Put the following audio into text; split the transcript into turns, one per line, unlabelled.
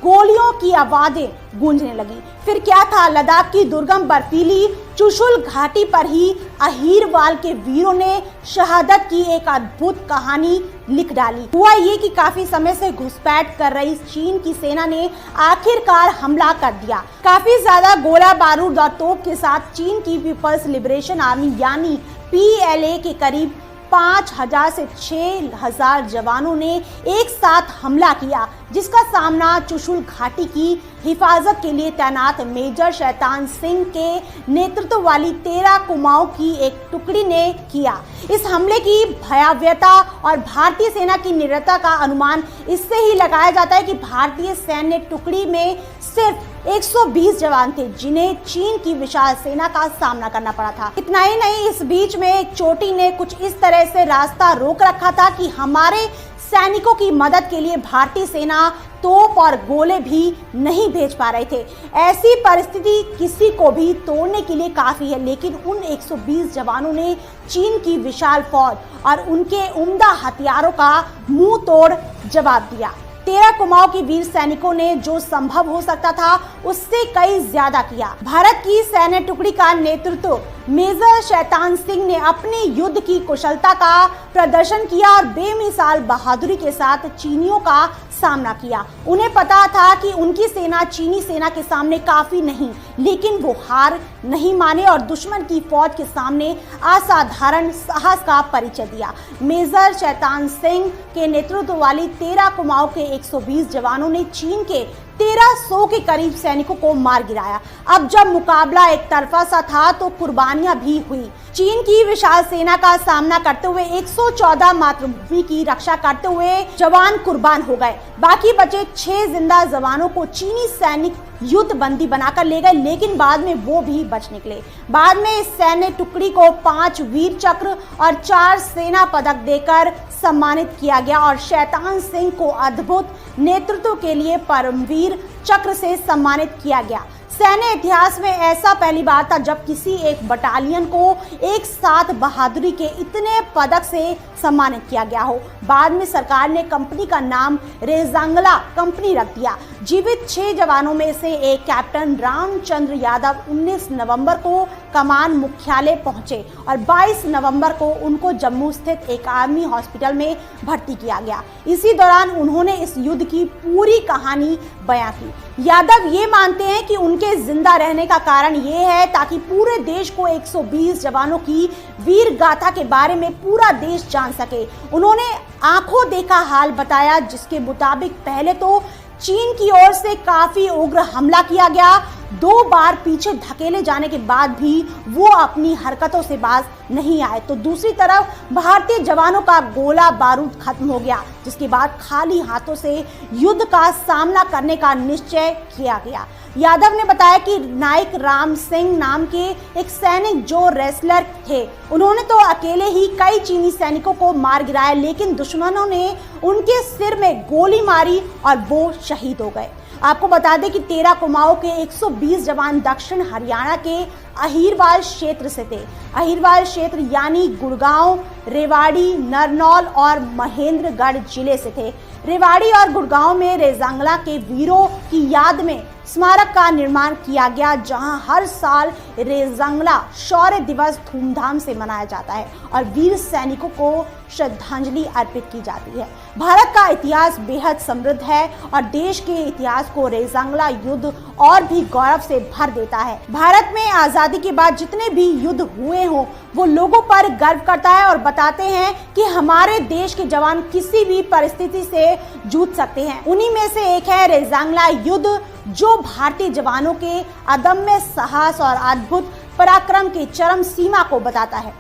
गोलियों की आवाजें गूंजने लगी। फिर क्या था, लद्दाख की दुर्गम बर्फीली चुशुल घाटी पर ही अहीरवाल के वीरों ने शहादत की एक अद्भुत कहानी लिख डाली। हुआ ये कि काफी समय से घुसपैठ कर रही चीन की सेना ने आखिरकार हमला कर दिया। काफी ज्यादा गोला बारूद और तोप के साथ चीन की पीपल्स लिबरेशन आर्मी यानी PLA के करीब 5000 से 6000 जवानों ने एक साथ हमला किया, जिसका सामना चुशुल घाटी की हिफाजत के लिए तैनात मेजर शैतान सिंह के नेतृत्व वाली 13 कुमाऊं की एक टुकड़ी ने किया। इस हमले की भयावहता और भारतीय सेना की निरता का अनुमान इससे ही लगाया जाता है कि भारतीय सैन्य टुकड़ी में सिर्फ 120 जवान थे, जिन्हें चीन की विशाल सेना का सामना करना पड़ा था। इतना ही नहीं, इस बीच में एक चोटी ने कुछ इस तरह से रास्ता रोक रखा था कि हमारे सैनिकों की मदद के लिए भारतीय सेना तोप और गोले भी नहीं भेज पा रहे थे। ऐसी परिस्थिति किसी को भी तोड़ने के लिए काफी है, लेकिन उन 120 जवानों ने चीन की विशाल फौज और उनके उम्दा हथियारों का मुंह तोड़ जवाब दिया। 13 कुमाऊं की वीर सैनिकों ने जो संभव हो सकता था उससे कई ज्यादा किया। भारत की सैन्य टुकड़ी का नेतृत्व मेजर शैतान सिंह ने अपनी युद्ध की कुशलता का प्रदर्शन किया और बेमिसाल बहादुरी के साथ चीनियों का सामना किया। उन्हें पता था कि उनकी सेना चीनी सेना के सामने काफी नहीं, लेकिन वो हार नहीं माने और दुश्मन की फौज के सामने असाधारण साहस का परिचय दिया। मेजर शैतान सिंह के नेतृत्व वाली 13 कुमाऊं के 120 जवानों ने चीन के 1300 के करीब सैनिकों को मार गिराया। अब जब मुकाबला एक तरफा सा था तो कुर्बानियां भी हुई। चीन की विशाल सेना का सामना करते हुए 114 मातृभूमि की रक्षा करते हुए जवान कुर्बान हो गए। बाकी बचे 6 जिंदा जवानों को चीनी सैनिक युद्ध बंदी बनाकर ले गए, लेकिन बाद में वो भी बच निकले। बाद में इस सैन्य टुकड़ी को 5 वीर चक्र और 4 सेना पदक देकर सम्मानित किया गया और शैतान सिंह को अद्भुत नेतृत्व के लिए परमवीर चक्र से सम्मानित किया गया। सैन्य इतिहास में ऐसा पहली बार था जब किसी एक बटालियन को एक साथ बहादुरी के इतने पदक से सम्मानित किया गया हो। बाद में सरकार ने कंपनी का नाम रेजांगला कंपनी रख दिया। जीवित 6 जवानों में से एक कैप्टन रामचंद्र यादव 19 नवंबर को कमान मुख्यालय पहुंचे और 22 नवंबर को उनको जम्मू स्थित एक आर्मी हॉस्पिटल में भर्ती किया गया। इसी दौरान उन्होंने इस युद्ध की पूरी कहानी बयां की। यादव ये मानते हैं कि उनके जिंदा रहने का कारण ये है ताकि पूरे देश को 120 जवानों की वीर गाथा के बारे में पूरा देश जान सके। उन्होंने आंखों देखा हाल बताया, जिसके मुताबिक पहले तो चीन की ओर से काफी उग्र हमला किया गया। 2 बार पीछे धकेले जाने के बाद भी वो अपनी हरकतों से बाज नहीं आए, तो दूसरी तरफ भारतीय जवानों का गोला बारूद खत्म हो गया, जिसके बाद खाली हाथों से युद्ध का सामना करने का निश्चय किया गया। यादव ने बताया कि नायक राम सिंह नाम के एक सैनिक जो रेसलर थे, उन्होंने तो अकेले ही कई चीनी सैनिकों को मार गिराया, लेकिन दुश्मनों ने उनके सिर में गोली मारी और वो शहीद हो गए। आपको बता दें कि 13 कुमाऊं के 120 जवान दक्षिण हरियाणा के अहीरवाल क्षेत्र से थे। अहीरवाल क्षेत्र यानी गुड़गांव, रेवाड़ी, नरनौल और महेंद्रगढ़ जिले से थे। रेवाड़ी और गुड़गांव में रेजांगला के वीरों की याद में स्मारक का निर्माण किया गया, जहां हर साल रेजांगला शौर्य दिवस धूमधाम से मनाया जाता है और वीर सैनिकों को श्रद्धांजलि अर्पित की जाती है। भारत का इतिहास बेहद समृद्ध है और देश के इतिहास को रेजांगला युद्ध और भी गौरव से भर देता है। भारत में आजादी के बाद जितने भी युद्ध हुए हों, वो लोगों पर गर्व करता है और बताते हैं कि हमारे देश के जवान किसी भी परिस्थिति से जूझ सकते हैं। उन्हीं में से एक है रेजांगला युद्ध, जो भारतीय जवानों के अदम्य साहस और अद्भुत पराक्रम की चरम सीमा को बताता है।